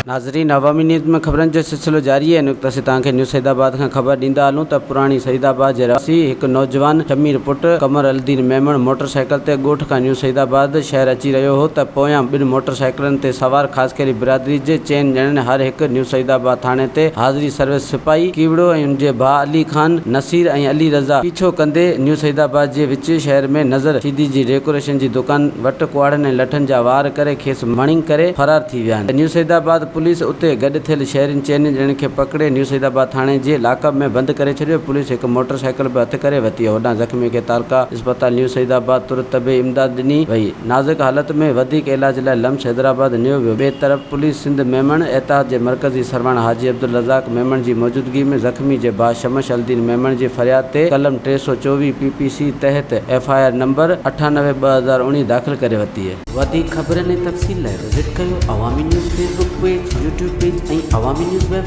नाज़रीन, अवामी न्यूज़ में ख़बरनि जो सिलसिलो जारी है। नुक़्ता से तव्हांखे न्यूज़ सईदाबाद खां ख़बर ॾींदा हलूं त पुराणी सईदाबाद जे रहवासी हिकु नौजवान शमीर पुट कमर अल्दीन मेमण मोटरसाइकिल ते ॻोठ खां न्यूज़ सईदाबाद शहर अची रहियो हो त पोयां ॿिनि मोटरसाइकिलनि ते सवार ख़ासि करे बिरादरी जे 4 ॼणनि हर हिकु न्यूज़ सईदाबाद थाणे ते हाज़िरी सर्विस सिपाही कीवड़ो ऐं उनजे भाउ अली खान नसीर ऐं अली रज़ा पीछो कंदे न्यूज़ सईदाबाद जे विच शहर में नज़र सीधी जी डेकोरेशन जी दुकान वटि कुआड़नि ऐं लठनि जा वार करे खेसि मणी करे फरार थी विया आहिनि। न्यूज़ सईदाबाद पुलिस उते गॾु थियल शहरनि 4 ॼणनि खे पकड़े न्यूज़ सईदाबाद थाणे जे लाकअप में बंदि करे छॾियो। पुलिस हिकु मोटरसाइकिल बि हथु करे वरिती। होॾां ज़ख़्मी खे तालका इस्पताल न्यूज़ सईदाबाद तुरत तबे इमदाद ॾिनी वई। नाज़ुक हालत में वधीक इलाज लाइ लम्स हैदराबाद नियो वियो। ॿिए तरफ़ पुलिस सिंध मेमण एताद जे मरकज़ी सरवण हाजी अब्दुल रज़ाक मेमण जी मौजूदगी में ज़ख़्मी जे भाउ शमश अल्दीन मेमण जी फरियाद ते कलम 324 PPC तहत FIR नंबर 98/2019 दाख़िल करे वरिती आहे। वधीक ख़बरनि ऐं तफ़सील लाइ विज़िट कयो अवामी news Facebook page, YouTube page ऐं अवामी न्यूज़ वेब